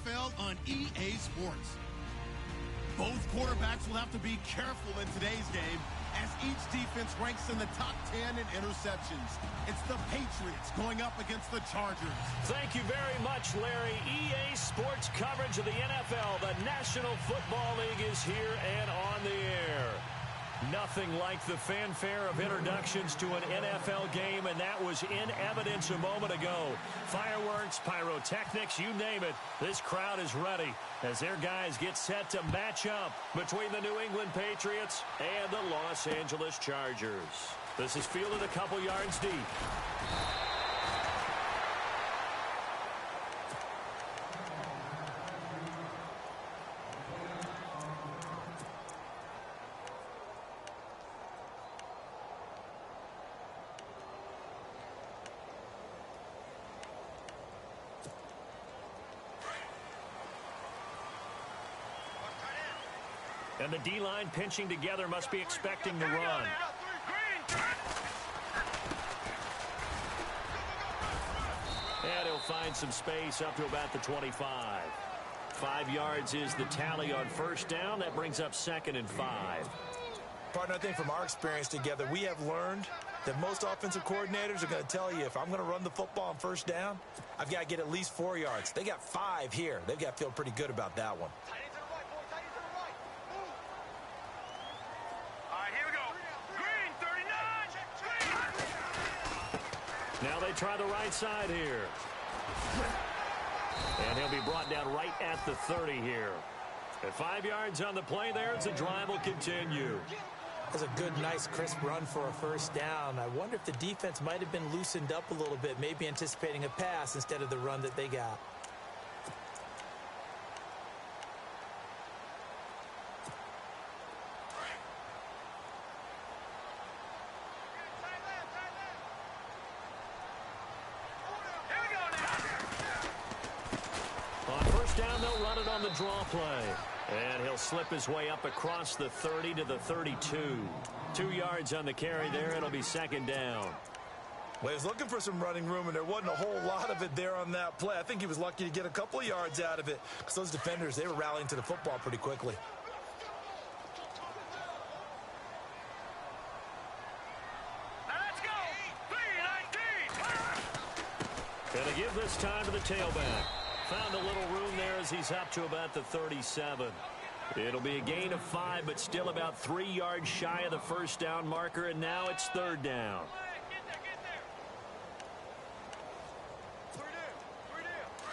NFL on EA Sports. Both quarterbacks will have to be careful in today's game as each defense ranks in the top 10 in interceptions. It's the Patriots going up against the Chargers. Thank you very much, Larry. EA Sports coverage of the NFL. The National Football League is here and on the air. Nothing like the fanfare of introductions to an NFL game, and that was in evidence a moment ago. Fireworks, pyrotechnics, you name it. This crowd is ready as their guys get set to match up between the New England Patriots and the Los Angeles Chargers. This is fielded a couple yards deep. And the D-line pinching together must be expecting the run. And he'll find some space up to about the 25. 5 yards is the tally on first down. That brings up 2nd and 5. Partner, I think from our experience together, we have learned that most offensive coordinators are going to tell you, if I'm going to run the football on first down, I've got to get at least 4 yards. They got 5 here. They've got to feel pretty good about that one. Now they try the right side here. And he'll be brought down right at the 30 here. At 5 yards on the play there, as the drive will continue. That's a good, nice, crisp run for a first down. I wonder if the defense might have been loosened up a little bit, maybe anticipating a pass instead of the run that they got. Down, they'll run it on the draw play. And he'll slip his way up across the 30 to the 32. 2 yards on the carry there. It'll be 2nd down. Well, he was looking for some running room, and there wasn't a whole lot of it there on that play. I think he was lucky to get a couple of yards out of it because those defenders, they were rallying to the football pretty quickly. Let's go! 3-19! Gonna give this time to the tailback. Found a little room there as he's up to about the 37. It'll be a gain of 5, but still about 3 yards shy of the first down marker, and now it's 3rd down.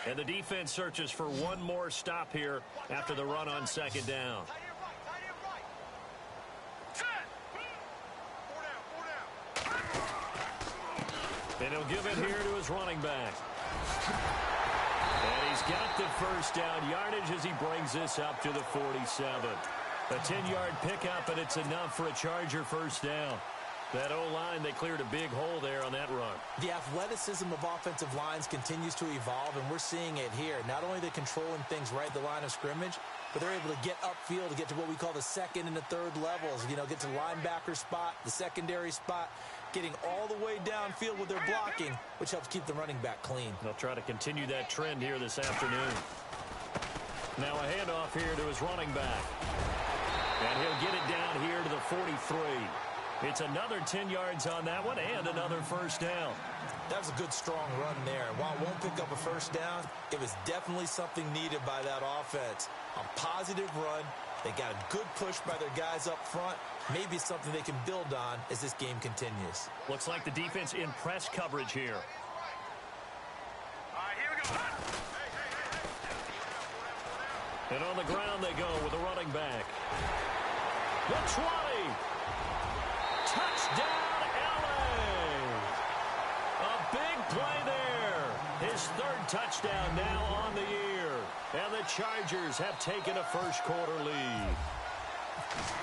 And the defense searches for one more stop here after the run on 2nd down. And he'll give it here to his running back. And he's got the first down yardage as he brings this up to the 47. A 10-yard pickup, and it's enough for a Charger first down. That O-line, they cleared a big hole there on that run. The athleticism of offensive lines continues to evolve, and we're seeing it here. Not only are they controlling things right at the line of scrimmage, but they're able to get upfield to get to what we call the 2nd and the 3rd levels. You know, get to the linebacker spot, the secondary spot, getting all the way downfield with their blocking, which helps keep the running back clean. They'll try to continue that trend here this afternoon. Now a handoff here to his running back. And he'll get it down here to the 43. It's another 10 yards on that one and another first down. That was a good, strong run there. While it won't pick up a first down, it was definitely something needed by that offense. A positive run. They got a good push by their guys up front. Maybe something they can build on as this game continues. Looks like the defense in press coverage here. All right, here we go. And on the ground they go with the running back. The 20. Touchdown, LA. A big play there. His 3rd touchdown now on the year. And the Chargers have taken a first-quarter lead.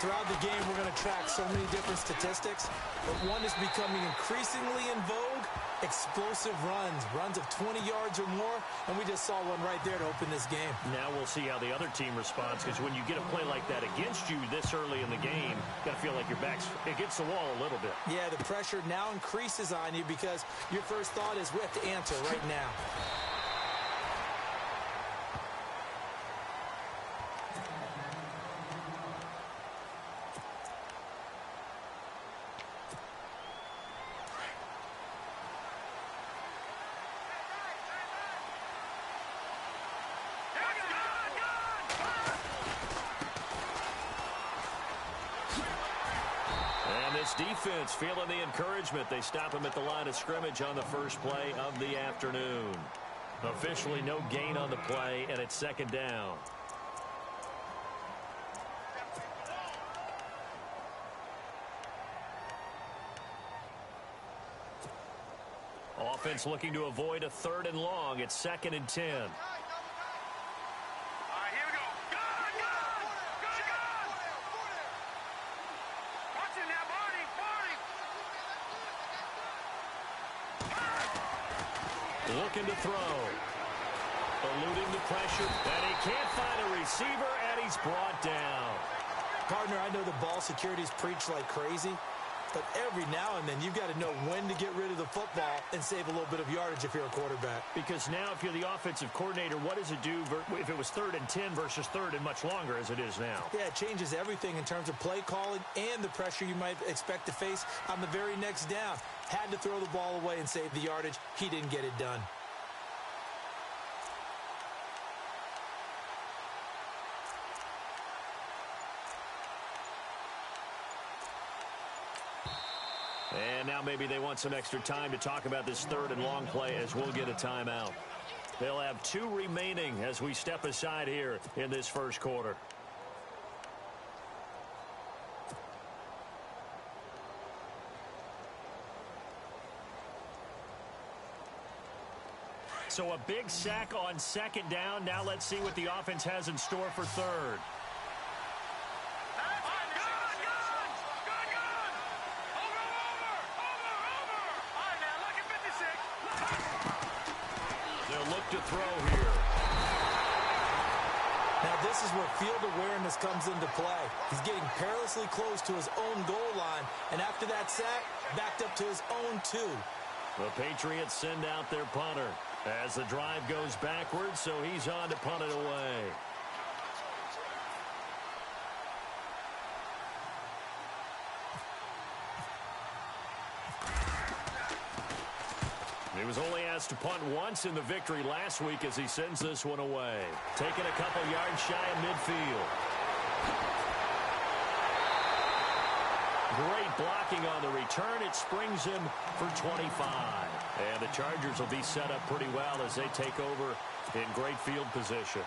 Throughout the game, we're going to track so many different statistics, but one is becoming increasingly in vogue: explosive runs of 20 yards or more, and we just saw one right there to open this game. Now we'll see how the other team responds, because when you get a play like that against you this early in the game, you got to feel like your back's against the wall a little bit. Yeah, the pressure now increases on you because your first thought is we have to answer right now. Giants defense feeling the encouragement. They stop him at the line of scrimmage on the first play of the afternoon. Officially no gain on the play, and it's second down. Offense looking to avoid a 3rd and long. It's 2nd and 10. All right, here we go. Gun! Watch it now, Barney! Looking to throw. Eluding the pressure, and he can't find a receiver, and he's brought down. Partner, I know the ball security's preached like crazy, but every now and then you've got to know when to get rid of the football and save a little bit of yardage if you're a quarterback. Because now if you're the offensive coordinator, what does it do if it was 3rd and 10 versus 3rd and much longer as it is now? Yeah, it changes everything in terms of play calling and the pressure you might expect to face on the very next down. Had to throw the ball away and save the yardage. He didn't get it done. And now maybe they want some extra time to talk about this 3rd and long play as we'll get a timeout. They'll have 2 remaining as we step aside here in this first quarter. So a big sack on 2nd down. Now let's see what the offense has in store for 3rd. To throw here. Now this is where field awareness comes into play. He's getting perilously close to his own goal line, and after that sack, backed up to his own 2. The Patriots send out their punter as the drive goes backwards, so he's on to punt it away. He was only asked to punt once in the victory last week as he sends this one away. Taking a couple yards shy of midfield. Great blocking on the return. It springs him for 25. And the Chargers will be set up pretty well as they take over in great field position.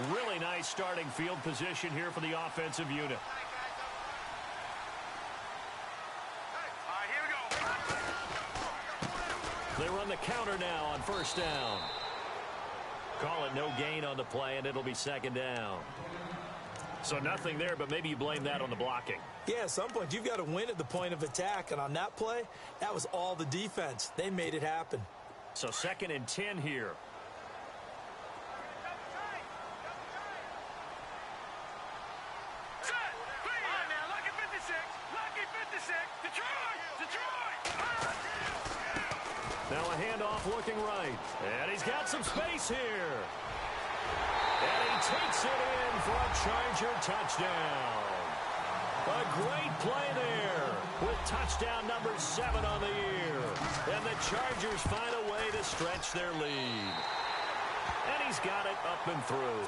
Really nice starting field position here for the offensive unit. All right, here we go. They run the counter now on 1st down. Call it no gain on the play, and it'll be 2nd down. So nothing there, but maybe you blame that on the blocking. Yeah, at some point you've got to win at the point of attack, and on that play, that was all the defense. They made it happen. So 2nd and 10 here. Now a handoff looking right. And he's got some space here. And he takes it in for a Charger touchdown. A great play there with touchdown number 7 on the year. And the Chargers find a way to stretch their lead. And he's got it up and through.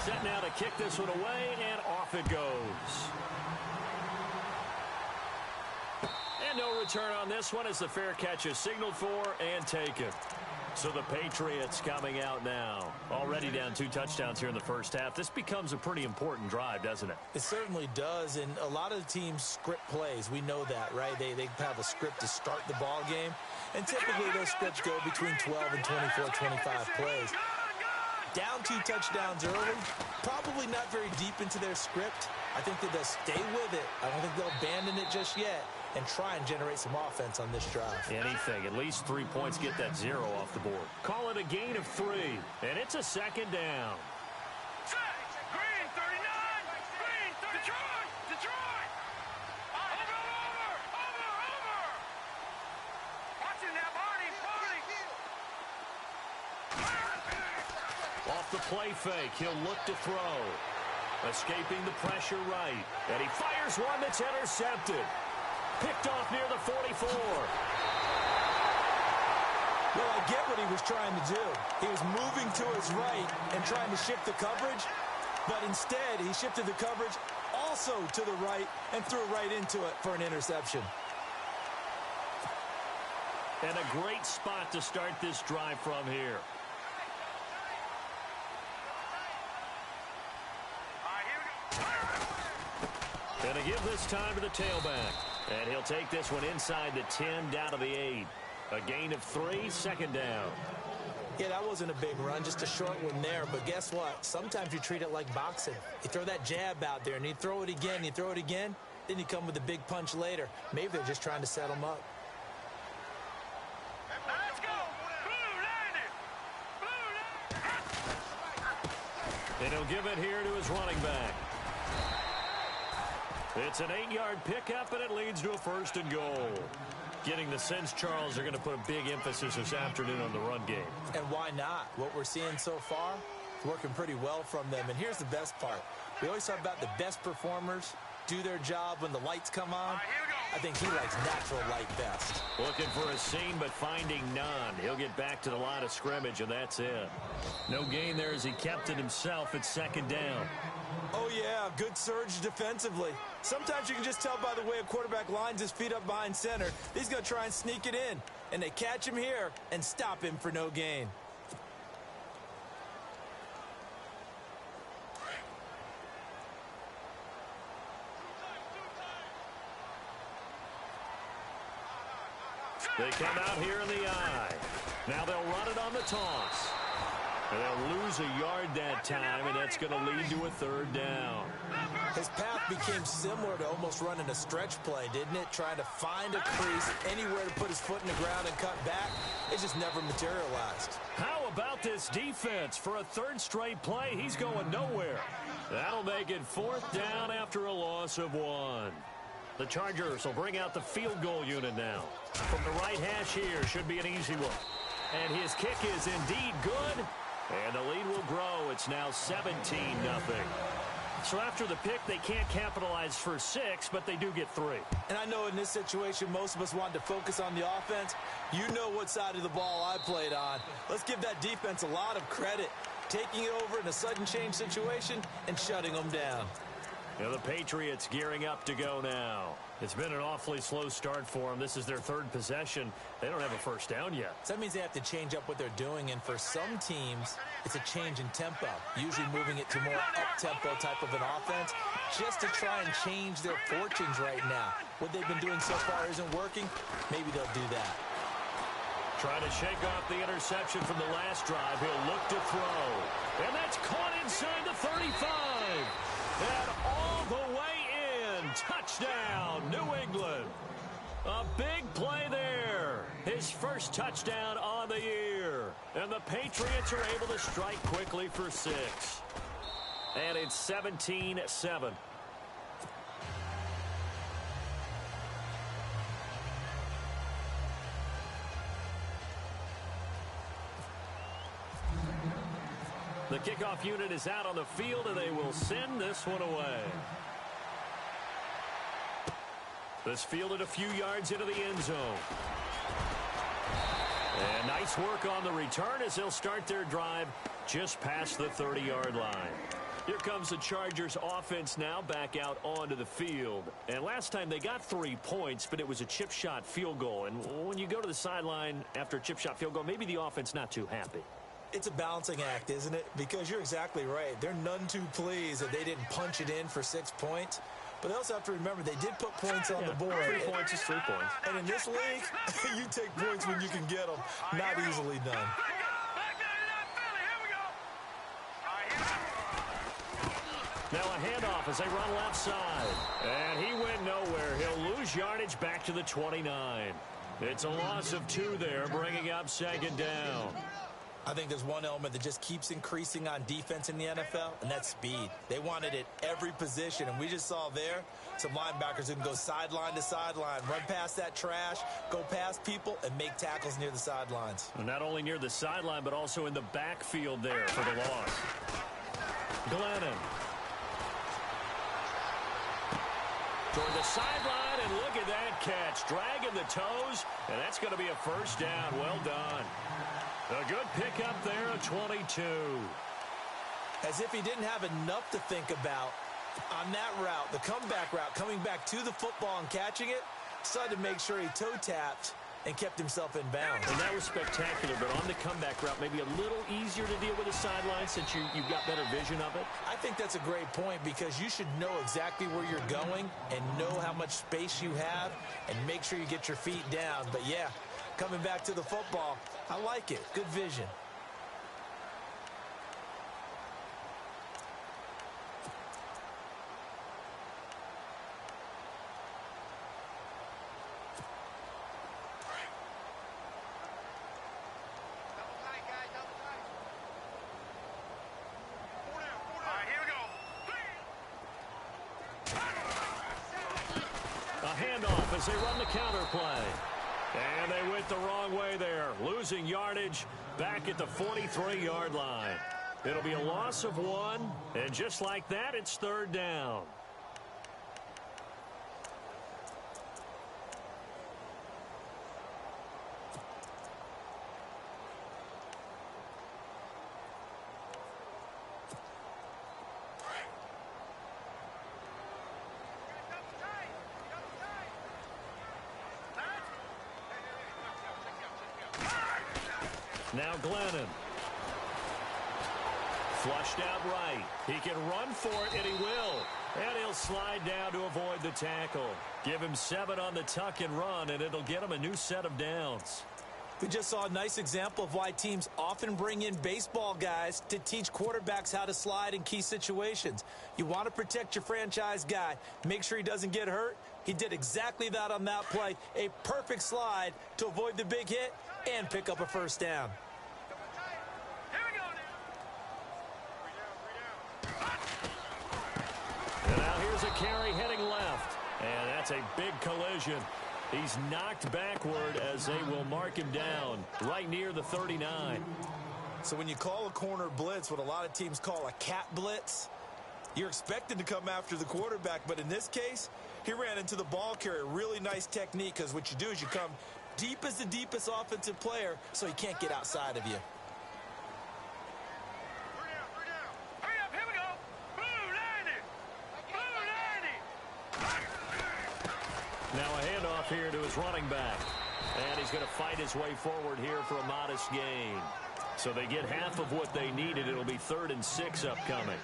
Set now to kick this one away, and off it goes. And no return on this one as the fair catch is signaled for and taken. So the Patriots coming out now. Already down 2 touchdowns here in the first half. This becomes a pretty important drive, doesn't it? It certainly does, and a lot of the teams script plays. We know that, right? They have a script to start the ball game, and typically those scripts go between 12 and 24, 25 plays. Down 2 touchdowns early, probably not very deep into their script. I think that they'll stay with it. I don't think they'll abandon it just yet and try and generate some offense on this drive. Anything. At least 3 points, get that 0 off the board. Call it a gain of 3, and it's a 2nd down. Green, 39! Green, 30! Detroit! Over! Watch it now, Barney! Off the play fake, he'll look to throw. Escaping the pressure right. And he fires one that's intercepted. Picked off near the 44. Well, I get what he was trying to do. He was moving to his right and trying to shift the coverage, but instead he shifted the coverage also to the right and threw right into it for an interception. And a great spot to start this drive from here. Gonna give this time to the tailback. And he'll take this one inside the 10, down to the 8. A gain of 3, second down. Yeah, that wasn't a big run, just a short one there. But guess what? Sometimes you treat it like boxing. You throw that jab out there, and you throw it again, you throw it again, then you come with a big punch later. Maybe they're just trying to set him up. Let's go! Blue landed! And he'll give it here to his running back. It's an 8-yard pickup, and it leads to a 1st and goal. Getting the sense, Charles, they're going to put a big emphasis this afternoon on the run game. And why not? What we're seeing so far is working pretty well from them. And here's the best part. We always talk about the best performers do their job when the lights come on. I think he likes natural light best. Looking for a seam, but finding none. He'll get back to the line of scrimmage, and that's it. No gain there as he kept it himself at 2nd down. Oh, yeah, good surge defensively. Sometimes you can just tell by the way a quarterback lines his feet up behind center. He's going to try and sneak it in. And they catch him here and stop him for no gain. They come out here in the eye. Now they'll run it on the toss. And they'll lose a yard that time, and that's going to lead to a 3rd down. His path became similar to almost running a stretch play, didn't it? Trying to find a crease, anywhere to put his foot in the ground and cut back. It just never materialized. How about this defense? For a 3rd straight play, he's going nowhere. That'll make it 4th down after a loss of 1. The Chargers will bring out the field goal unit now. From the right hash here, should be an easy one. And his kick is indeed good. And the lead will grow. It's now 17-0. So after the pick, they can't capitalize for 6, but they do get 3. And I know in this situation, most of us want to focus on the offense. You know what side of the ball I played on. Let's give that defense a lot of credit. Taking it over in a sudden change situation and shutting them down. Now the Patriots gearing up to go now. It's been an awfully slow start for them. This is their 3rd possession. They don't have a 1st down yet. So that means they have to change up what they're doing, and for some teams, it's a change in tempo, usually moving it to more up-tempo type of an offense, just to try and change their fortunes right now. What they've been doing so far isn't working. Maybe they'll do that. Trying to shake off the interception from the last drive. He'll look to throw. And that's caught inside the 35. And all the way in. Touchdown, New England. A big play there. His 1st touchdown on the year. And the Patriots are able to strike quickly for 6. And it's 17-7. The kickoff unit is out on the field, and they will send this one away. This fielded a few yards into the end zone. And nice work on the return as they'll start their drive just past the 30-yard line. Here comes the Chargers offense now back out onto the field. And last time they got 3 points, but it was a chip shot field goal. And when you go to the sideline after a chip shot field goal, maybe the offense not too happy. It's a balancing act, isn't it? Because you're exactly right. They're none too pleased that they didn't punch it in for 6 points. But they also have to remember they did put points on the board. 3 points is 3 points. And in this league, you take points when you can get them. Not easily done. Now a handoff as they run left side. And he went nowhere. He'll lose yardage back to the 29. It's a loss of 2 there, bringing up 2nd down. I think there's one element that just keeps increasing on defense in the NFL, and that's speed. They want it at every position, and we just saw there some linebackers who can go sideline to sideline, run past that trash, go past people, and make tackles near the sidelines. And not only near the sideline, but also in the backfield there for the loss. Glennon. toward the sideline, and look at that catch. Dragging the toes, and that's going to be a first down. Well done. A good pickup there, a 22. As if he didn't have enough to think about on that route, the comeback route, coming back to the football and catching it, decided to make sure he toe-tapped and kept himself in bounds. And that was spectacular, but on the comeback route, maybe a little easier to deal with the sideline since you've got better vision of it? I think that's a great point because you should know exactly where you're going and know how much space you have and make sure you get your feet down. But, yeah, coming back to the football, I like it. Good vision. Handoff as they run the counter play. And they went the wrong way there, losing yardage back at the 43-yard line. It'll be a loss of 1, and just like that, it's third down. Now Glennon. Flushed out right. He can run for it, and he will. And he'll slide down to avoid the tackle. Give him 7 on the tuck and run, and it'll get him a new set of downs. We just saw a nice example of why teams often bring in baseball guys to teach quarterbacks how to slide in key situations. You want to protect your franchise guy. Make sure he doesn't get hurt. He did exactly that on that play. A perfect slide to avoid the big hit and pick up a first down. And now here's a carry heading left. And that's a big collision. He's knocked backward as they will mark him down right near the 39. So when you call a corner blitz, what a lot of teams call a cat blitz, you're expected to come after the quarterback. But in this case, he ran into the ball carrier. Really nice technique because what you do is you come deep as the deepest offensive player so he can't get outside of you. Now a handoff here to his running back. And he's going to fight his way forward here for a modest gain. So they get half of what they needed. It'll be 3rd and 6 upcoming.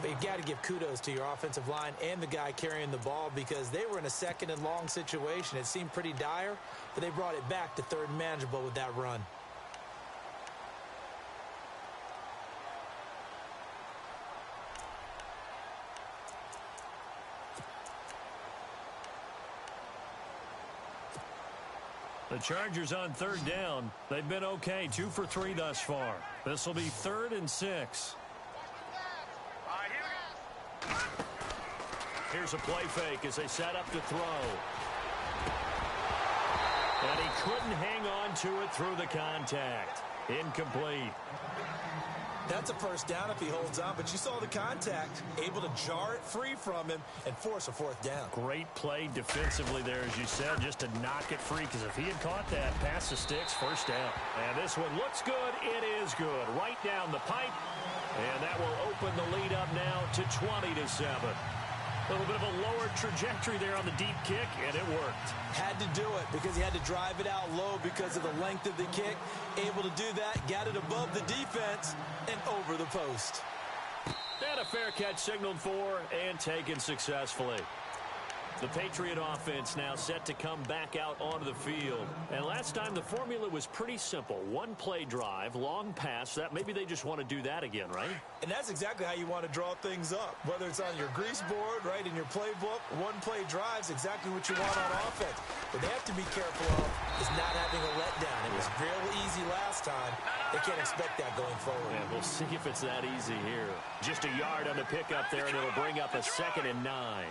But you got to give kudos to your offensive line and the guy carrying the ball because they were in a 2nd and long situation. It seemed pretty dire, but they brought it back to 3rd and manageable with that run. The Chargers on 3rd down. They've been okay, 2 for 3 thus far. This will be 3rd and 6. Here's a play fake as they set up to throw. And he couldn't hang on to it through the contact. Incomplete. That's a first down if he holds on, but you saw the contact, able to jar it free from him and force a 4th down. Great play defensively there, as you said, just to knock it free, because if he had caught that, past the sticks, first down. And this one looks good. It is good. Right down the pipe. And that will open the lead up now to 20-7. A little bit of a lower trajectory there on the deep kick, and it worked. Had to do it because he had to drive it out low because of the length of the kick. Able to do that, got it above the defense and over the post. And a fair catch signaled for and taken successfully. The Patriot offense now set to come back out onto the field. And last time the formula was pretty simple. 1-play drive, long pass. That maybe they just want to do that again, right? And that's exactly how you want to draw things up. Whether it's on your grease board, right, in your playbook, 1-play drive's exactly what you want on offense. What they have to be careful of is not having a letdown. It was real easy last time. They can't expect that going forward. And we'll see if it's that easy here. Just a yard on the pickup there, and it'll bring up a 2nd and 9.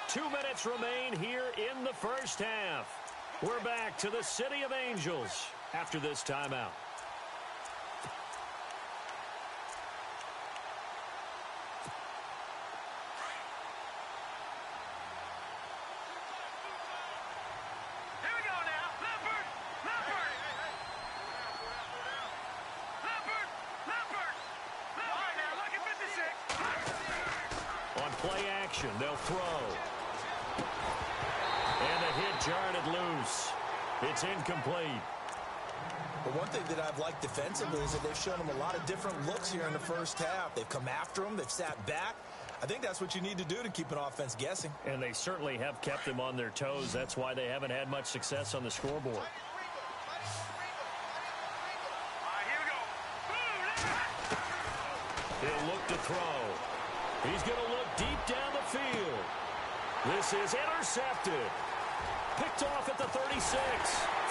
2 minutes remain here in the first half. We're back to the City of Angels. after this timeout. Play action, they'll throw. And the hit jarred loose. It's incomplete. But one thing that I've liked defensively is that they've shown them a lot of different looks here in the first half. They've come after them, they've sat back. I think that's what you need to do to keep an offense guessing. And they certainly have kept them on their toes. That's why they haven't had much success on the scoreboard. He'll look to throw. He's going to look deep down the field. This is intercepted. Picked off at the 36.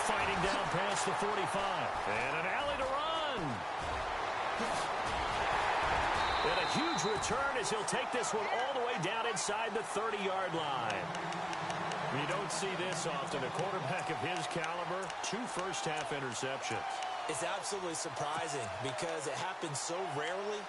Fighting down past the 45. And an alley to run. And a huge return as he'll take this one all the way down inside the 30-yard line. You don't see this often. A quarterback of his caliber, 2 first-half interceptions. It's absolutely surprising because it happens so rarely.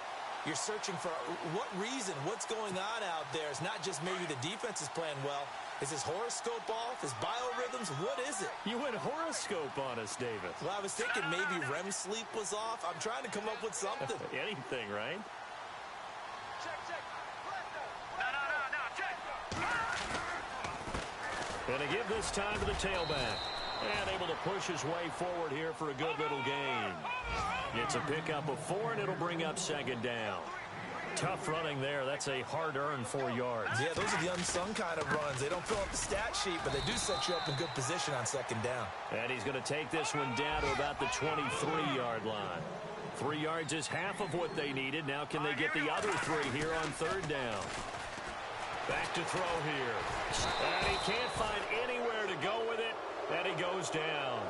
You're searching for what reason, what's going on out there. It's not just maybe the defense is playing well. Is his horoscope off? His biorhythms? What is it? You went horoscope on us, Davis. Well, I was thinking maybe REM sleep was off. I'm trying to come up with something. Anything, right? Check. No, check. And to give this time to the tailback. And able to push his way forward here for a good little gain. It's a pickup of 4, and it'll bring up second down. Tough running there. That's a hard-earned 4 yards. Yeah, those are the unsung kind of runs. They don't fill up the stat sheet, but they do set you up in good position on second down. And he's going to take this one down to about the 23-yard line. 3 yards is half of what they needed. Now can they get the other 3 here on third down? Back to throw here. And he can't find anywhere to go with it. And he goes down.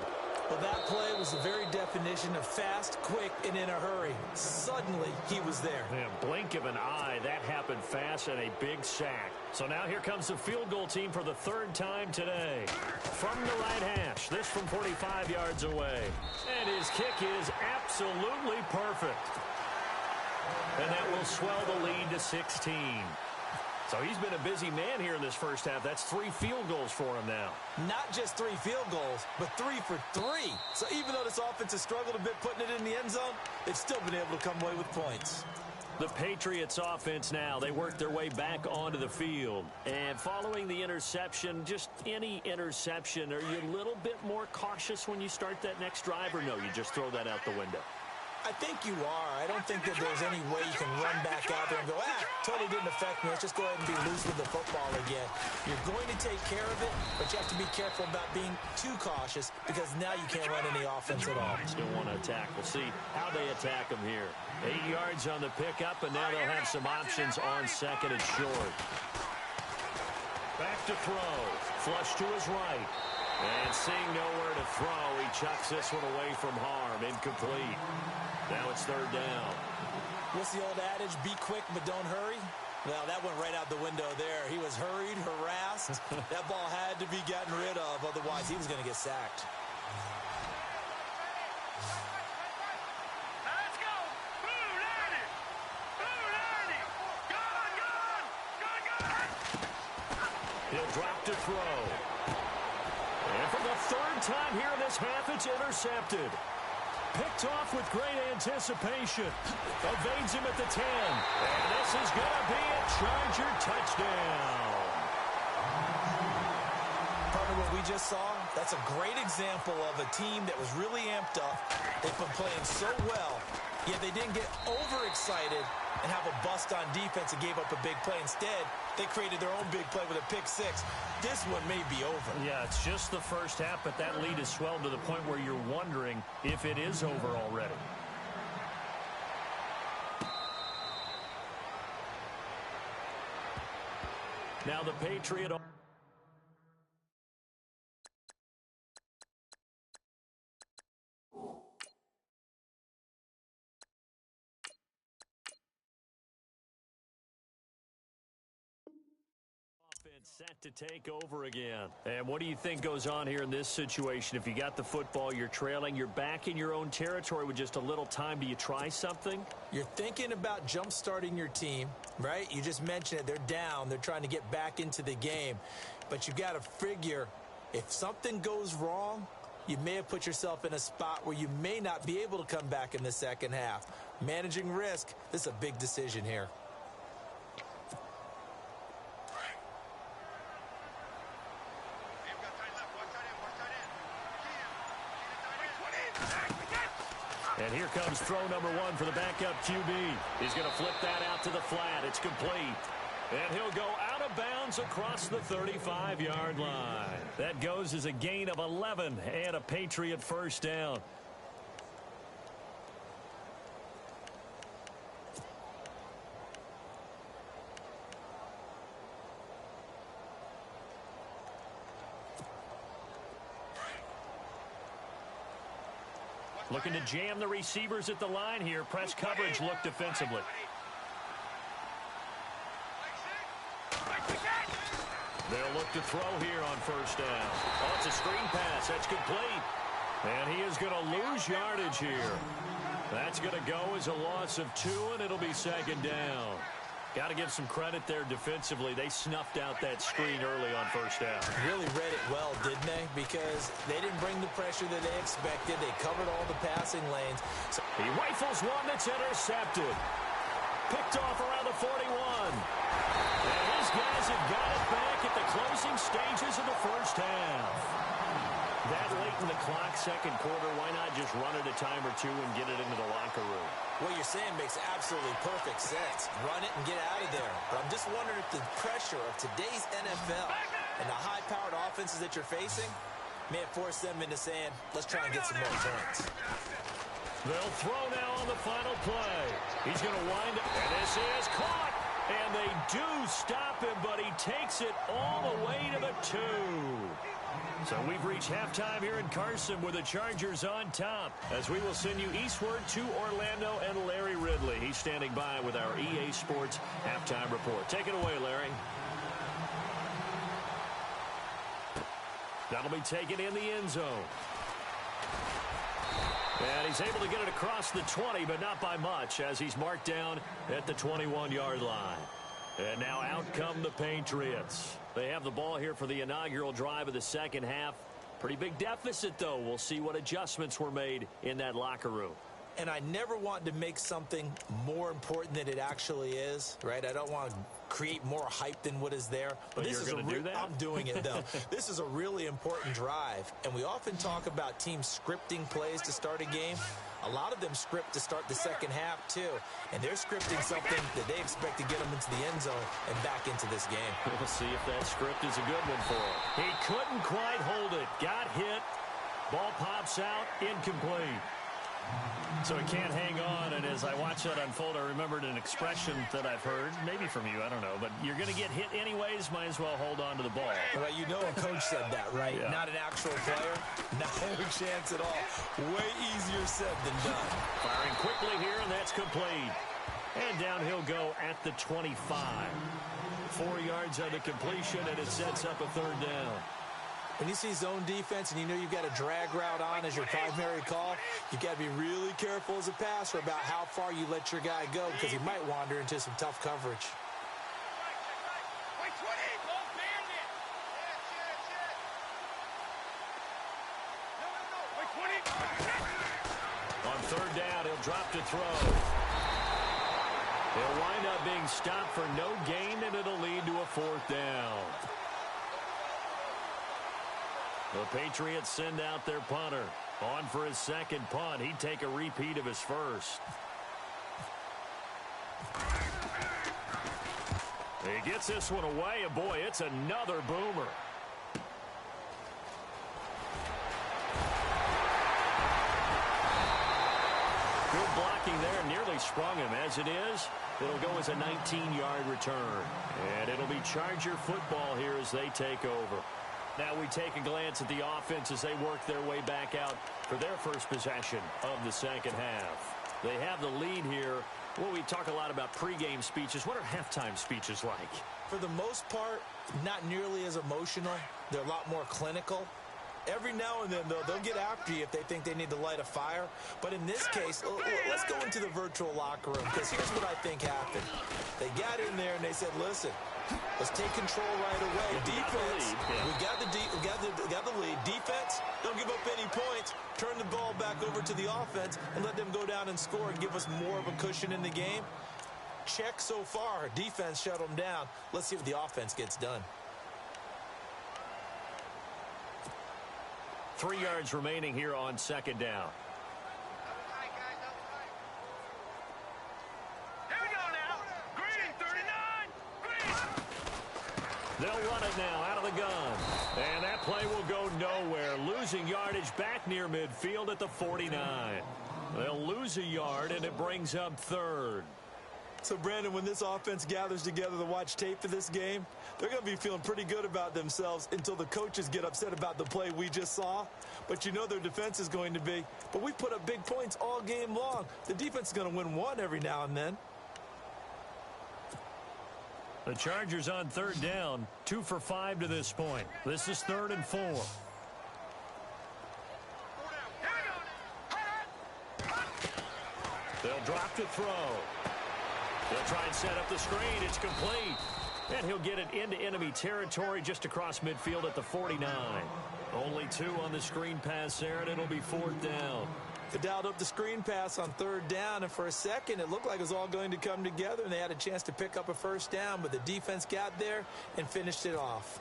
Well, that play was the very definition of fast, quick, and in a hurry. Suddenly, he was there. Yeah, blink of an eye. That happened fast and a big sack. So now here comes the field goal team for the 3rd time today. From the right hash, this from 45 yards away. And his kick is absolutely perfect. And that will swell the lead to 16. So he's been a busy man here in this first half. That's 3 field goals for him now. Not just 3 field goals, but 3 for 3. So even though this offense has struggled a bit putting it in the end zone, they've still been able to come away with points. The Patriots offense now, they work their way back onto the field. And following the interception, just any interception, are you a little bit more cautious when you start that next drive, or no, you just throw that out the window? I think you are. I don't think that there's any way you can run back out there and go, totally didn't affect me. Let's just go ahead and be loose with the football again. You're going to take care of it, but you have to be careful about being too cautious because now you can't run any offense at all. Still want to attack. We'll see how they attack them here. 8 yards on the pickup, and now they'll have some options on second and short. Back to throw. Flush to his right. And seeing nowhere to throw, he chucks this one away from harm. Incomplete. Now it's 3rd down. What's the old adage? Be quick, but don't hurry. Well, that went right out the window there. He was hurried, harassed. That ball had to be gotten rid of. Otherwise, he was going to get sacked. Let's go. Blue 90. Go. He'll drop to throw. And for the 3rd time here in this half, it's intercepted. Picked off with great anticipation. Evades him at the 10. And this is going to be a Charger touchdown. Partner, what we just saw, that's a great example of a team that was really amped up. They've been playing so well, yet they didn't get overexcited and have a bust on defense and gave up a big play. Instead, they created their own big play with a pick 6. This one may be over. Yeah, it's just the first half, but that lead has swelled to the point where you're wondering if it is over already. Now the Patriot... Set to take over again. And what do you think goes on here in this situation? If you got the football, you're trailing, you're back in your own territory with just a little time. Do you try something? You're thinking about jump-starting your team, right? You just mentioned it. They're down. They're trying to get back into the game. But you got to figure if something goes wrong, you may have put yourself in a spot where you may not be able to come back in the second half. Managing risk, this is a big decision here. And here comes throw number one for the backup QB. He's going to flip that out to the flat. It's complete. And he'll go out of bounds across the 35-yard line. That goes as a gain of 11 and a Patriot first down. Looking to jam the receivers at the line here. Press coverage look defensively. They'll look to throw here on first down. Oh, it's a screen pass. That's complete. And he is going to lose yardage here. That's going to go as a loss of 2, and it'll be second down. Got to give some credit there defensively. They snuffed out that screen early on first down. Really read it well, didn't they? Because they didn't bring the pressure that they expected. They covered all the passing lanes. So he rifles one that's intercepted. Picked off around the 41. And his guys have got it back at the closing stages of the first half. That late in the clock, second quarter, why not just run it a time or two and get it into the locker room? What you're saying makes absolutely perfect sense. Run it and get out of there. But I'm just wondering if the pressure of today's NFL and the high-powered offenses that you're facing may have forced them into saying, let's try and get some more points. They'll throw now on the final play. He's going to wind up, and this is caught. And they do stop him, but he takes it all the way to the 2. So we've reached halftime here in Carson with the Chargers on top, as we will send you eastward to Orlando and Larry Ridley. He's standing by with our EA Sports halftime report. Take it away, Larry. That'll be taken in the end zone. And he's able to get it across the 20, but not by much, as he's marked down at the 21-yard line. And now out come the Patriots. They have the ball here for the inaugural drive of the second half. Pretty big deficit, though. We'll see what adjustments were made in that locker room. And I never want to make something more important than it actually is, right? I don't want to create more hype than what is there. But this is going to do that? I'm doing it, though. This is a really important drive. And we often talk about teams scripting plays to start a game. A lot of them script to start the second half, too. And they're scripting something that they expect to get them into the end zone and back into this game. We'll see if that script is a good one for him. He couldn't quite hold it. Got hit. Ball pops out. Incomplete. So he can't hang on, and as I watch that unfold, I remembered an expression that I've heard, maybe from you, I don't know, but you're going to get hit anyways, might as well hold on to the ball. Well, you know a coach said that, right? Yeah. Not an actual player. No chance at all. Way easier said than done. Firing quickly here, and that's complete. And down he'll go at the 25. 4 yards on the completion, and it sets up a third down. When you see zone defense and you know you've got a drag route on as your primary call, you've got to be really careful as a passer about how far you let your guy go, because he might wander into some tough coverage. On third down, he'll drop to throw. He'll wind up being stopped for no gain, and it'll lead to a fourth down. The Patriots send out their punter. On for his second punt. He'd take a repeat of his first. He gets this one away, and boy, it's another boomer. Good blocking there, nearly sprung him. As it is, it'll go as a 19-yard return. And it'll be Charger football here as they take over. Now we take a glance at the offense as they work their way back out for their first possession of the second half. They have the lead here Well, we talk a lot about pregame speeches. What are halftime speeches like? For the most part, not nearly as emotional. They're a lot more clinical. Every now and then, though, they'll get after you if they think they need to light a fire. But in this case, let's go into the virtual locker room, because here's what I think happened. They got in there and they said, listen, let's take control right away. Defense, we got the lead. Defense, don't give up any points. Turn the ball back over to the offense and let them go down and score and give us more of a cushion in the game. Check so far. Defense shut them down. Let's see what the offense gets done. 3 yards remaining here on second down. Here we go now. Green, 39. Green. They'll run it now out of the gun. And that play will go nowhere. Losing yardage back near midfield at the 49. They'll lose a yard, and it brings up third. So, Brandon, when this offense gathers together to watch tape for this game, they're going to be feeling pretty good about themselves until the coaches get upset about the play we just saw. But you know their defense is going to be. But we put up big points all game long. The defense is going to win one every now and then. The Chargers on third down, 2 for 5 to this point. This is 3rd and 4. They'll drop to throw. They'll try and set up the screen. It's complete. And he'll get it into enemy territory just across midfield at the 49. Only 2 on the screen pass there, and it'll be 4th down. They dialed up the screen pass on 3rd down, and for a second it looked like it was all going to come together, and they had a chance to pick up a 1st down, but the defense got there and finished it off.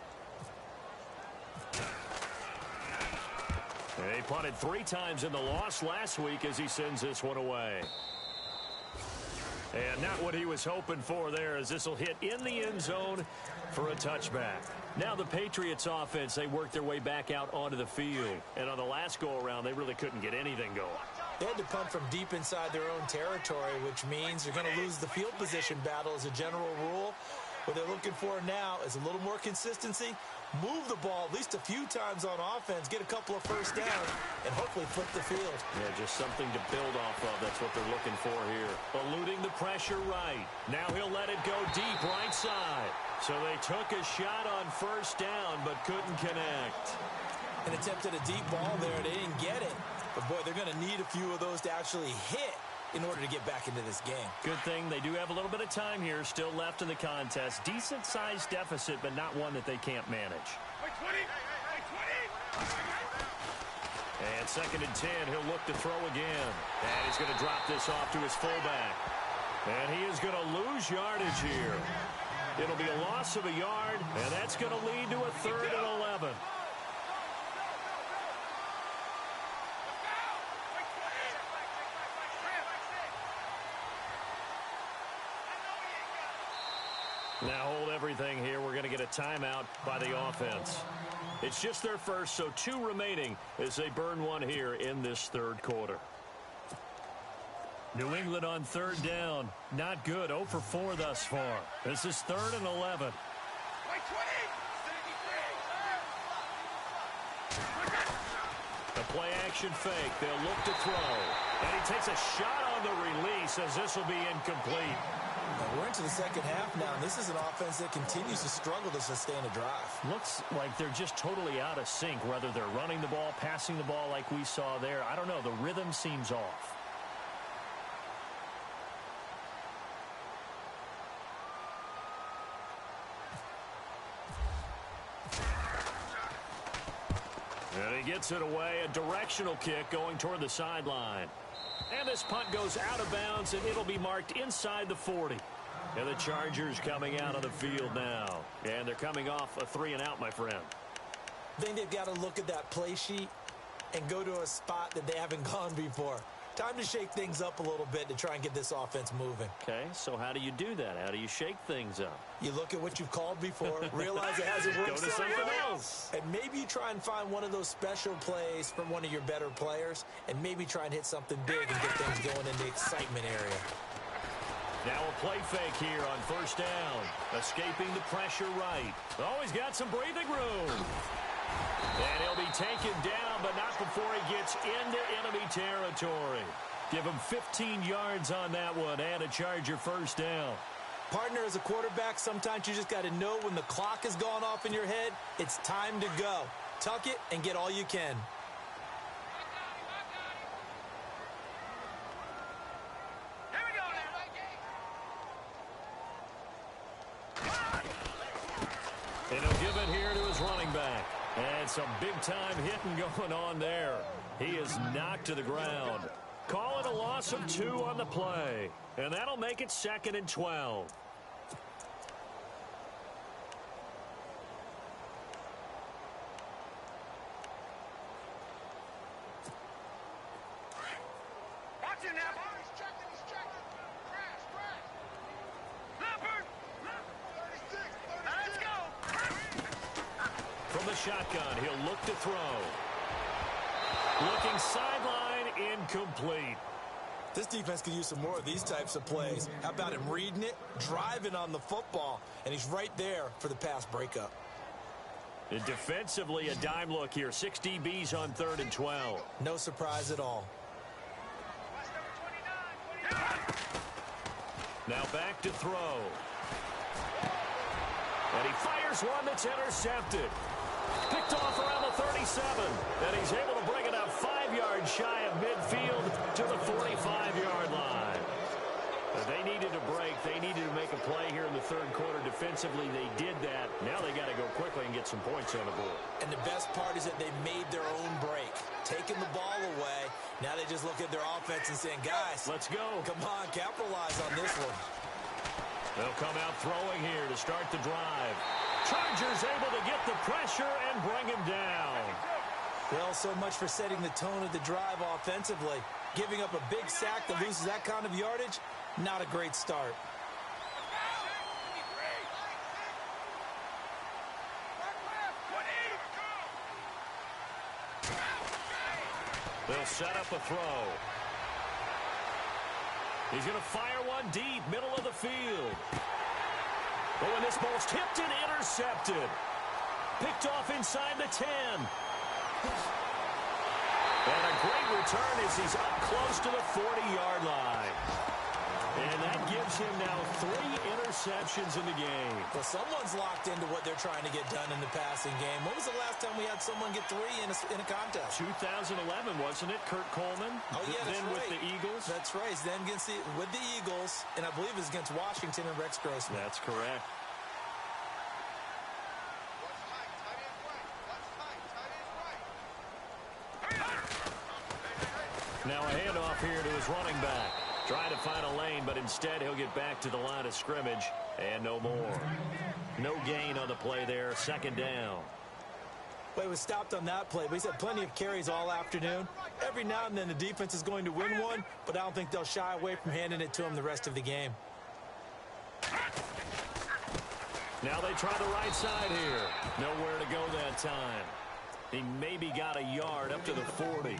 He punted 3 times in the loss last week as he sends this one away. And not what he was hoping for there, as this will hit in the end zone for a touchback. Now the Patriots offense, they worked their way back out onto the field. And on the last go-around, they really couldn't get anything going. They had to punt from deep inside their own territory, which means they're going to lose the field position battle as a general rule. What they're looking for now is a little more consistency, move the ball at least a few times on offense, get a couple of 1st downs, and hopefully flip the field. Yeah, just something to build off of. That's what they're looking for here. Eluding the pressure right. Now he'll let it go deep right side. So they took a shot on 1st down, but couldn't connect. An attempt at a deep ball there. They didn't get it. But, boy, they're going to need a few of those to actually hit in order to get back into this game. Good thing they do have a little bit of time here still left in the contest. Decent-sized deficit, but not one that they can't manage. And 2nd and 10, he'll look to throw again. And he's going to drop this off to his fullback. And he is going to lose yardage here. It'll be a loss of a yard, and that's going to lead to a 3rd and 11. Now hold everything here. We're going to get a timeout by the offense. It's just their first, so 2 remaining as they burn one here in this 3rd quarter. New England on 3rd down. Not good. 0 for 4 thus far. This is 3rd and 11. The play action fake. They'll look to throw. And he takes a shot on the release as this will be incomplete. We're into the 2nd half now, and this is an offense that continues to struggle to sustain a drive. Looks like they're just totally out of sync, whether they're running the ball, passing the ball like we saw there. I don't know. The rhythm seems off. And he gets it away. A directional kick going toward the sideline. And this punt goes out of bounds, and it'll be marked inside the 40. And the Chargers coming out on the field now. And they're coming off a 3-and-out, my friend. I think they've got to look at that play sheet and go to a spot that they haven't gone before. Time to shake things up a little bit to try and get this offense moving. Okay, so how do you do that? How do you shake things up? You look at what you've called before, realize it hasn't worked. Go to something else. And maybe you try and find one of those special plays from one of your better players, and maybe try and hit something big and get things going in the excitement area. Now a play fake here on 1st down. Escaping the pressure right. Oh, he's got some breathing room. And he'll be taken down, but not before he gets into enemy territory. Give him 15 yards on that one and a Charger first down. Partner, as a quarterback, sometimes you just got to know when the clock has gone off in your head, it's time to go. Tuck it and get all you can. Here we go now. And he'll give it here to his running back. And some big-time hitting going on there. He is knocked to the ground. Call it a loss of 2 on the play. And that'll make it 2nd and 12. Watch it now. He's checking. Crash. Leopard. 36. Let's go. From the shotgun, he'll look to throw. Looking sideline, incomplete. This defense could use some more of these types of plays. How about him reading it, driving on the football, and he's right there for the pass breakup. And defensively, a dime look here. 6 DBs on 3rd and 12. No surprise at all. Now back to throw. And he fires one that's intercepted. Picked off around the 37. And he's able to bring it up 5 yards shy of midfield to the 45-yard line. But they needed a break. They needed to make a play here in the 3rd quarter. Defensively, they did that. Now they got to go quickly and get some points on the board. And the best part is that they made their own break. Taking the ball away. Now they just look at their offense and saying, guys, let's go. Come on, capitalize on this one. They'll come out throwing here to start the drive. Chargers able to get the pressure and bring him down. Well, so much for setting the tone of the drive offensively. Giving up a big sack that loses that kind of yardage, not a great start. They'll set up a throw. He's going to fire one deep, middle of the field. Oh, and this ball's tipped and intercepted. Picked off inside the 10. And a great return as he's up close to the 40-yard line. And that gives him now 3 interceptions in the game. Well, someone's locked into what they're trying to get done in the passing game. When was the last time we had someone get 3 in a contest? 2011, wasn't it? Kurt Coleman. Oh, yeah, that's then right. with the Eagles. That's right. Then with the Eagles, and I believe it was against Washington and Rex Grossman. That's correct. Now a handoff here to his running back. Trying to find a lane, but instead he'll get back to the line of scrimmage. And no more. No gain on the play there. 2nd down. Well, he was stopped on that play, but he's had plenty of carries all afternoon. Every now and then the defense is going to win one, but I don't think they'll shy away from handing it to him the rest of the game. Now they try the right side here. Nowhere to go that time. He maybe got a yard up to the 40.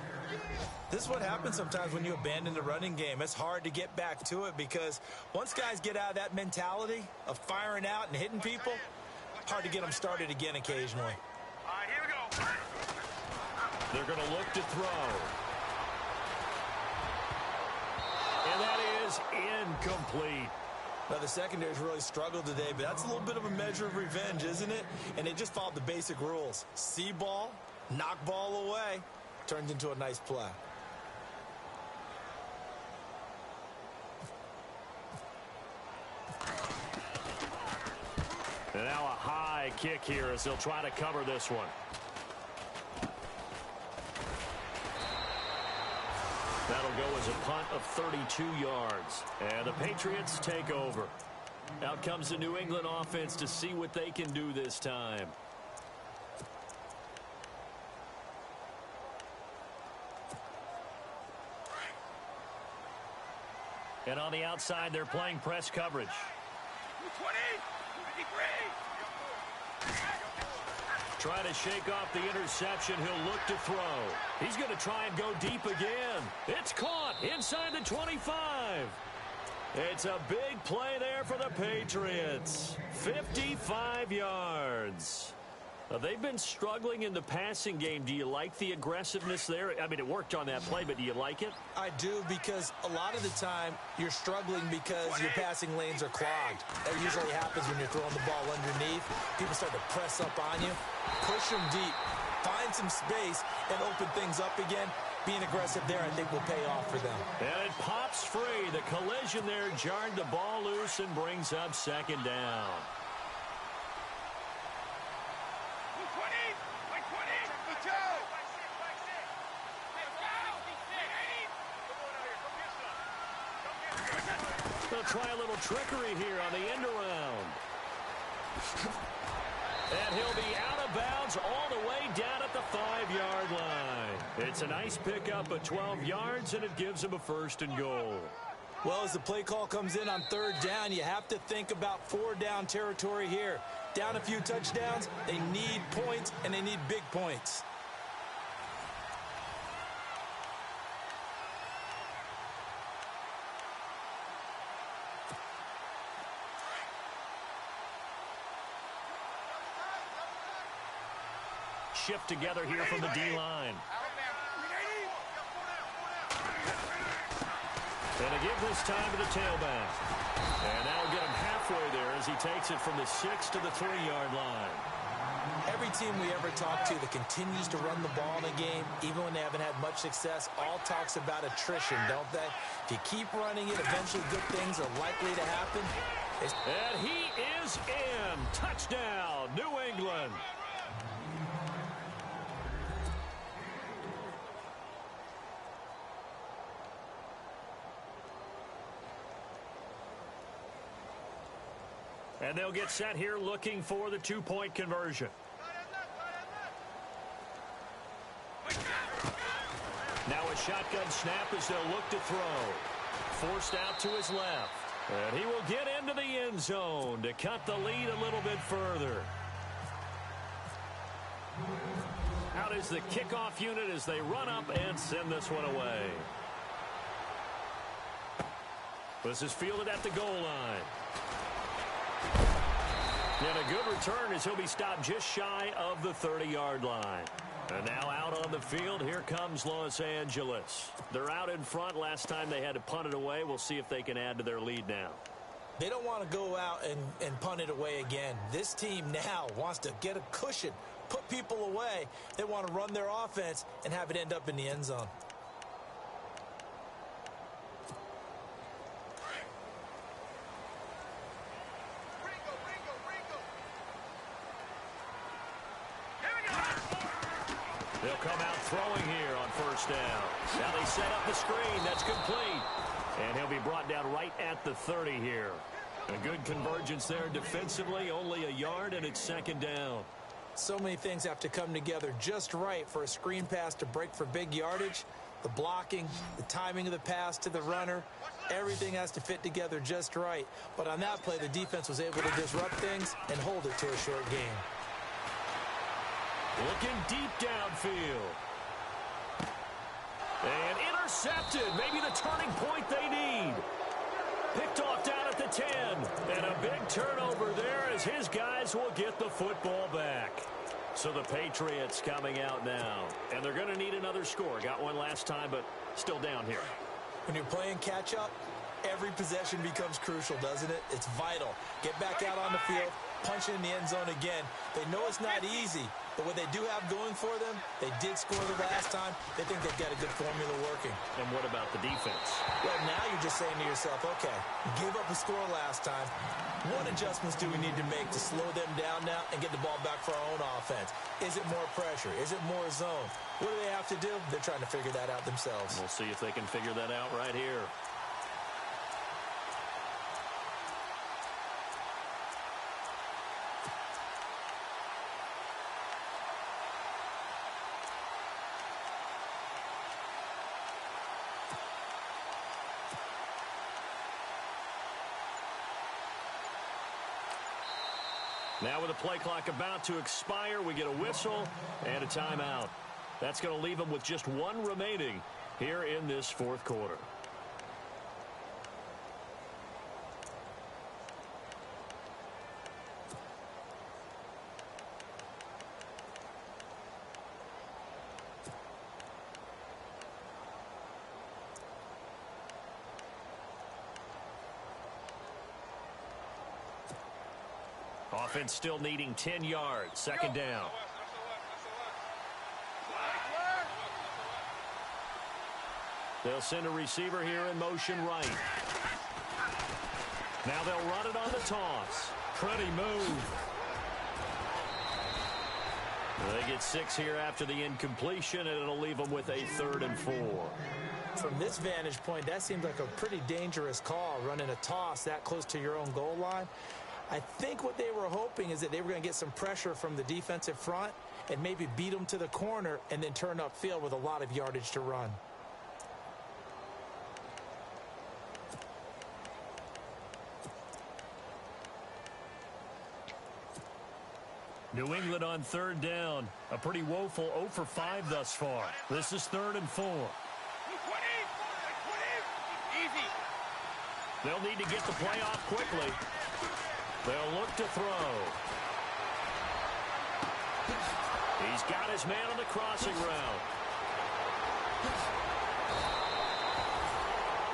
This is what happens sometimes when you abandon the running game. It's hard to get back to it because once guys get out of that mentality of firing out and hitting people, hard to get them started again occasionally. All right, here we go. They're going to look to throw. And that is incomplete. Now, the secondary's really struggled today, but that's a little bit of a measure of revenge, isn't it? And they just followed the basic rules. See ball, knock ball away, turns into a nice play. And now a high kick here as they'll try to cover this one. That'll go as a punt of 32 yards. And the Patriots take over. Out comes the New England offense to see what they can do this time. And on the outside, they're playing press coverage. 20, 53. Try to shake off the interception. He'll look to throw. He's going to try and go deep again. It's caught inside the 25. It's a big play there for the Patriots. 55 yards. They've been struggling in the passing game. Do you like the aggressiveness there? I mean, it worked on that play, but do you like it? I do, because a lot of the time you're struggling because your passing lanes are clogged. That usually happens when you're throwing the ball underneath. People start to press up on you. Push them deep. Find some space and open things up again. Being aggressive there, I think, will pay off for them. And it pops free. The collision there jarred the ball loose and brings up second down. They'll try a little trickery here on the end around. And he'll be out of bounds all the way down at the 5-yard line. It's a nice pickup of 12 yards, and it gives him a 1st and goal. Well, as the play call comes in on 3rd down, you have to think about 4-down territory here. Down a few touchdowns, they need points, and they need big points. Shift together here from the D-line. And a give this time to the tailback. And that'll get him halfway there as he takes it from the 6 to the 3-yard line. Every team we ever talk to that continues to run the ball in a game, even when they haven't had much success, all talks about attrition, don't they? If you keep running it, eventually good things are likely to happen. And he is in. Touchdown, New England. And they'll get set here looking for the 2-point conversion. Now a shotgun snap as they'll look to throw. Forced out to his left. And he will get into the end zone to cut the lead a little bit further. Out is the kickoff unit as they run up and send this one away. This is fielded at the goal line. And a good return as he'll be stopped just shy of the 30-yard line. And now out on the field, here comes Los Angeles. They're out in front. Last time they had to punt it away. We'll see if they can add to their lead now. They don't want to go out and punt it away again. This team now wants to get a cushion, put people away. They want to run their offense and have it end up in the end zone. They'll come out throwing here on 1st down. Now they set up the screen. That's complete. And he'll be brought down right at the 30 here. A good convergence there defensively. Only a yard, and it's 2nd down. So many things have to come together just right for a screen pass to break for big yardage. The blocking, the timing of the pass to the runner, everything has to fit together just right. But on that play, the defense was able to disrupt things and hold it to a short game. Looking deep downfield. And intercepted. Maybe the turning point they need. Picked off down at the 10. And a big turnover there as his guys will get the football back. So the Patriots coming out now. And they're going to need another score. Got one last time, but still down here. When you're playing catch-up, every possession becomes crucial, doesn't it? It's vital. Get back out on the field, punch it in the end zone again. They know it's not easy, but what they do have going for them, they did score the last time. They think they've got a good formula working. And what about the defense? Well, now you're just saying to yourself, okay, give up a score last time. What adjustments do we need to make to slow them down now and get the ball back for our own offense? Is it more pressure? Is it more zone? What do they have to do? They're trying to figure that out themselves. We'll see if they can figure that out right here. Now with the play clock about to expire, we get a whistle and a timeout. That's going to leave them with just one remaining here in this 4th quarter. Offense still needing 10 yards. Second down. They'll send a receiver here in motion right. Now they'll run it on the toss. Pretty move. They get 6 here after the incompletion, and it'll leave them with a 3rd and 4. From this vantage point, that seems like a pretty dangerous call, running a toss that close to your own goal line. I think what they were hoping is that they were going to get some pressure from the defensive front and maybe beat them to the corner and then turn upfield with a lot of yardage to run. New England on 3rd down. A pretty woeful 0 for 5 thus far. This is 3rd and 4. Easy. They'll need to get the play off quickly. They'll look to throw. He's got his man on the crossing route.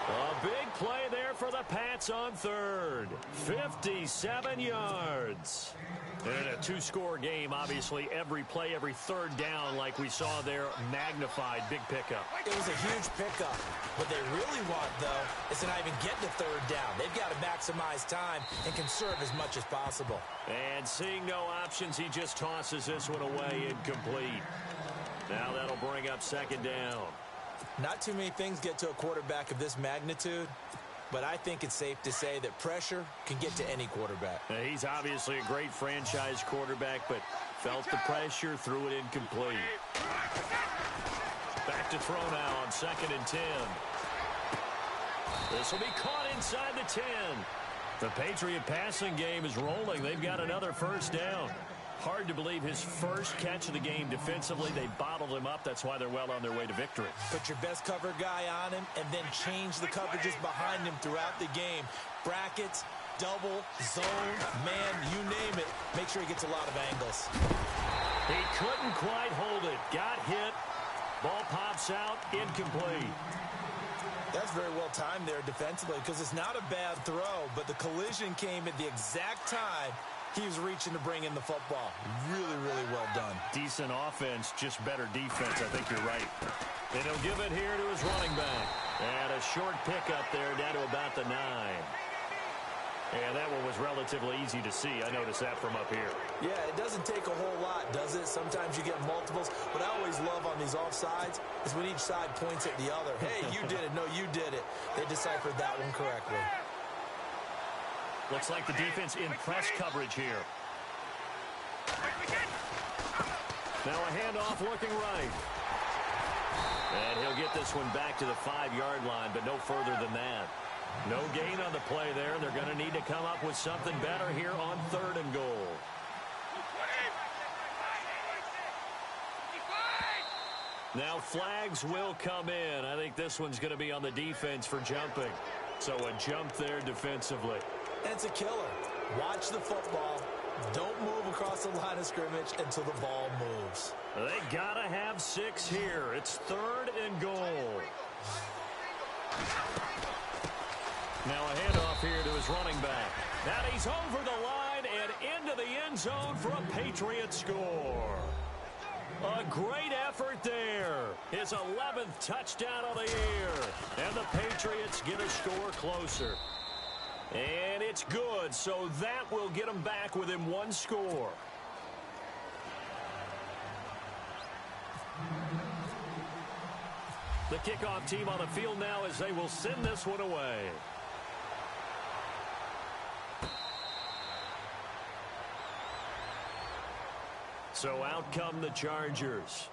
A big play there for the Pats on 3rd. 57 yards. In a 2-score game, obviously, every play, every 3rd down, like we saw there, magnified. Big pickup. It was a huge pickup. What they really want, though, is to not even get to 3rd down. They've got to maximize time and conserve as much as possible. And seeing no options, he just tosses this one away, incomplete. Now that'll bring up 2nd down. Not too many things get to a quarterback of this magnitude, but I think it's safe to say that pressure can get to any quarterback. Now, he's obviously a great franchise quarterback, but felt the pressure, threw it incomplete. Back to throw now on 2nd and 10. This will be caught inside the 10. The Patriot passing game is rolling. They've got another 1st down. Hard to believe his first catch of the game defensively. They bottled him up. That's why they're well on their way to victory. Put your best cover guy on him and then change the coverages behind him throughout the game. Brackets, double, zone, man, you name it. Make sure he gets a lot of angles. He couldn't quite hold it. Got hit. Ball pops out. Incomplete. That's very well timed there defensively because it's not a bad throw, but the collision came at the exact time he was reaching to bring in the football. Really, really well done. Decent offense, just better defense. I think you're right. And he'll give it here to his running back. And a short pickup there down to about the 9. And that one was relatively easy to see. I noticed that from up here. Yeah, it doesn't take a whole lot, does it? Sometimes you get multiples. What I always love on these offsides is when each side points at the other. Hey, you did it. No, you did it. They deciphered that one correctly. Looks like the defense in press coverage here. Now a handoff looking right. And he'll get this one back to the 5-yard line, but no further than that. No gain on the play there. They're going to need to come up with something better here on 3rd and goal. Now flags will come in. I think this one's going to be on the defense for jumping. So a jump there defensively. And it's a killer. Watch the football. Don't move across the line of scrimmage until the ball moves. They got to have 6 here. It's 3rd and goal. Now a handoff here to his running back. Now he's over the line and into the end zone for a Patriot score. A great effort there. His 11th touchdown of the year. And the Patriots get a score closer. And it's good, so that will get them back within 1 score. The kickoff team on the field now as they will send this one away. So out come the Chargers.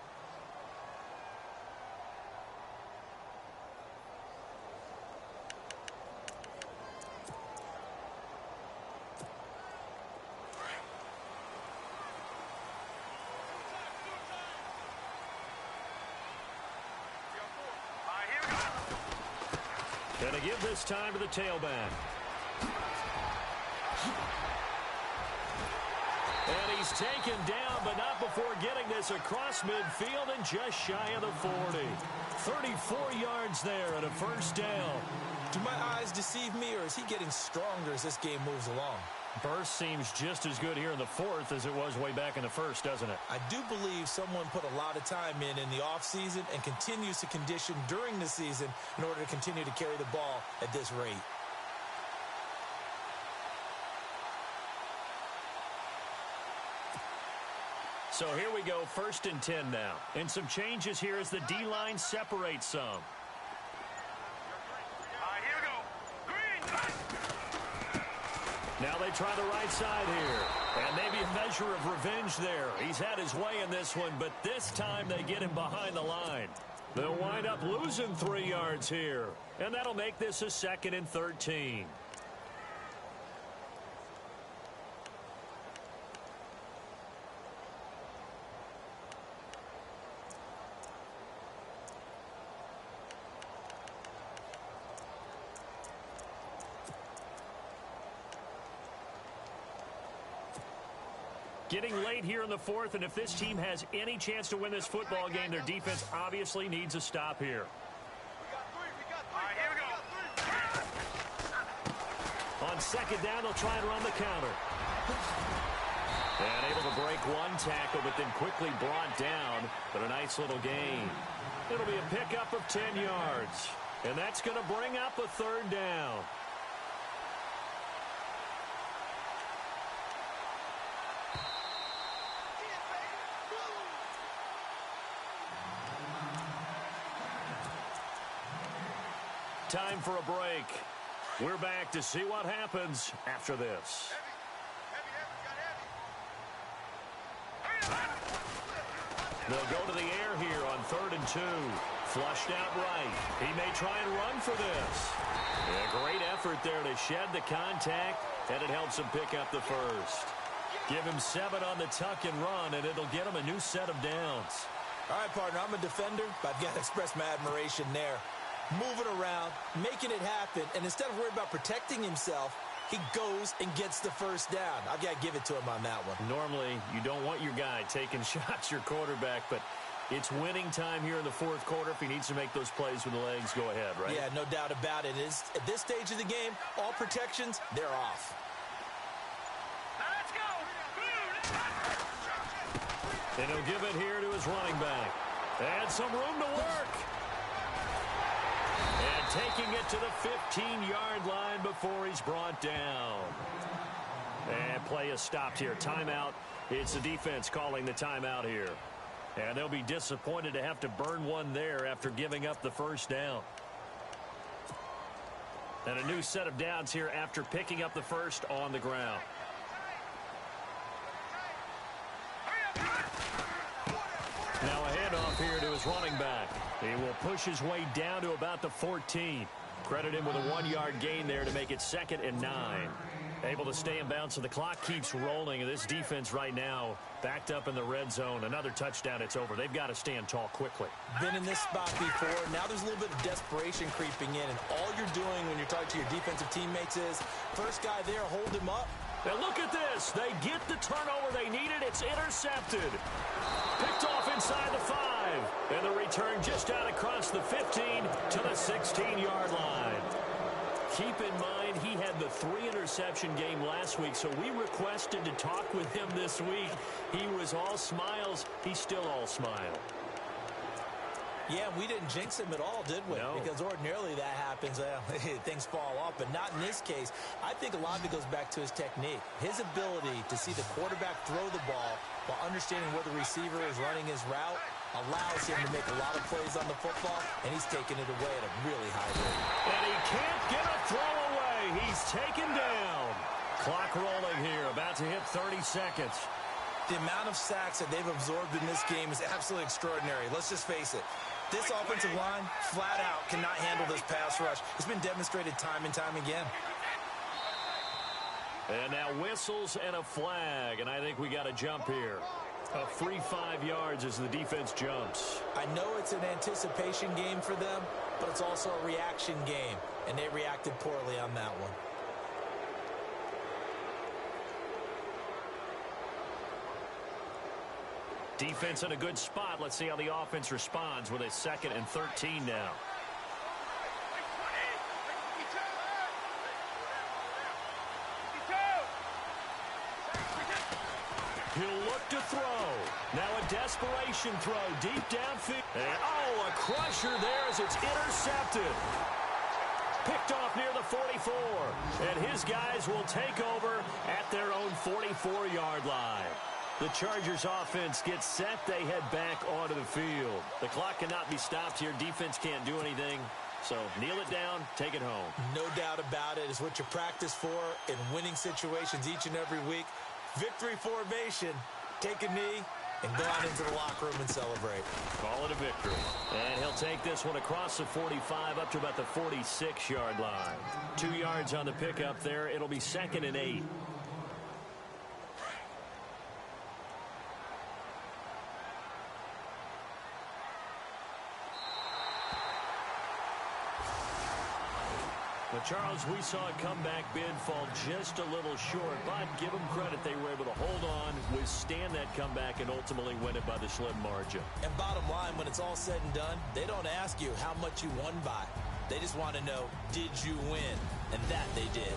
Gonna give this time to the tailback. And he's taken down, but not before getting this across midfield and just shy of the 40. 34 yards there and a 1st down. Do my eyes deceive me, or is he getting stronger as this game moves along? Burst seems just as good here in the fourth as it was way back in the first, doesn't it? I do believe someone put a lot of time in the offseason and continues to condition during the season in order to continue to carry the ball at this rate. So here we go, 1st and 10 now. And some changes here as the D-line separates some. All right, here we go. Green. Now they try the right side here. And maybe a measure of revenge there. He's had his way in this one, but this time they get him behind the line. They'll wind up losing 3 yards here. And that'll make this a 2nd and 13. Getting late here in the fourth, and if this team has any chance to win this football game, their defense obviously needs a stop here. All right, here we go. On 2nd down, they'll try and run the counter. And able to break one tackle, but then quickly brought down. But a nice little gain. It'll be a pickup of 10 yards. And that's going to bring up a 3rd down. Time for a break. We're back to see what happens after this. They'll go to the air here on 3rd and 2. Flushed out right. He may try and run for this. A great effort there to shed the contact, and it helps him pick up the first. Give him 7 on the tuck and run, and it'll get him a new set of downs. All right, partner, I'm a defender, but I've got to express my admiration there. Moving around, making it happen, and instead of worrying about protecting himself, he goes and gets the first down. I've got to give it to him on that one. Normally, you don't want your guy taking shots, your quarterback, but it's winning time here in the fourth quarter. If he needs to make those plays with the legs, go ahead, right? Yeah, no doubt about it. At this stage of the game, all protections, they're off. Now let's go. And he'll give it here to his running back. And some room to work. And taking it to the 15-yard line before he's brought down. And play is stopped here. Timeout. It's the defense calling the timeout here. And they'll be disappointed to have to burn one there after giving up the first down. And a new set of downs here after picking up the first on the ground. Now a handoff here to his running back. He will push his way down to about the 14. Credit him with a 1-yard gain there to make it 2nd and 9. Able to stay in bounds, so the clock keeps rolling. And this defense right now backed up in the red zone. Another touchdown, it's over. They've got to stand tall quickly. Been in this spot before. Now there's a little bit of desperation creeping in. And all you're doing when you're talking to your defensive teammates is, first guy there, hold him up. And look at this. They get the turnover they needed. It's intercepted. Picked off inside the 5. And the return just out across the 15 to the 16-yard line. Keep in mind, he had the 3-interception game last week, so we requested to talk with him this week. He was all smiles. He's still all smile. Yeah, we didn't jinx him at all, did we? No. Because ordinarily that happens. Things fall off, but not in this case. I think a lot of it goes back to his technique. His ability to see the quarterback throw the ball while understanding where the receiver is running his route allows him to make a lot of plays on the football, and he's taking it away at a really high rate. And he can't get a throw away. He's taken down. Clock rolling here, about to hit 30 seconds. The amount of sacks that they've absorbed in this game is absolutely extraordinary. Let's just face it. This offensive line, flat out, cannot handle this pass rush. It's been demonstrated time and time again. And now whistles and a flag, and I think we got a jump here. A free 5 yards as the defense jumps. I know it's an anticipation game for them, but it's also a reaction game, and they reacted poorly on that one. Defense in a good spot. Let's see how the offense responds with a 2nd and 13 now. desperation throw deep downfield. And, a crusher there as it's intercepted. Picked off near the 44. And his guys will take over at their own 44-yard line. The Chargers offense gets set. They head back onto the field. The clock cannot be stopped here. Defense can't do anything. So kneel it down, take it home. No doubt about it. It's what you practice for in winning situations each and every week. Victory formation. Take a knee and go on into the locker room and celebrate. Call it a victory. And he'll take this one across the 45 up to about the 46-yard line. 2 yards on the pickup there. It'll be 2nd and 8. But, Charles, we saw a comeback bid fall just a little short, but give them credit. They were able to hold on, withstand that comeback, and ultimately win it by the slim margin. And bottom line, when it's all said and done, they don't ask you how much you won by. They just want to know, did you win? And that they did.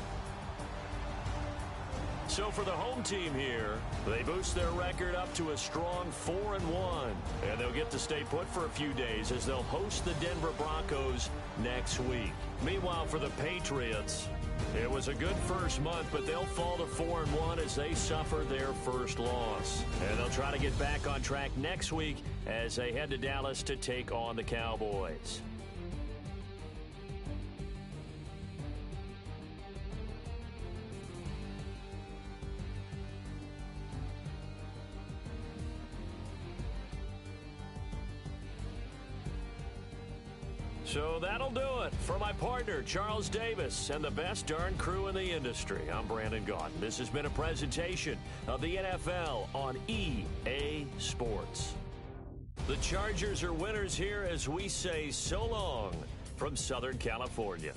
So for the home team here, they boost their record up to a strong 4-1. And they'll get to stay put for a few days as they'll host the Denver Broncos next week. Meanwhile, for the Patriots, it was a good first month, but they'll fall to 4-1 as they suffer their first loss. And they'll try to get back on track next week as they head to Dallas to take on the Cowboys. So that'll do it. For my partner, Charles Davis, and the best darn crew in the industry, I'm Brandon Gaudin. This has been a presentation of the NFL on EA Sports. The Chargers are winners here as we say so long from Southern California.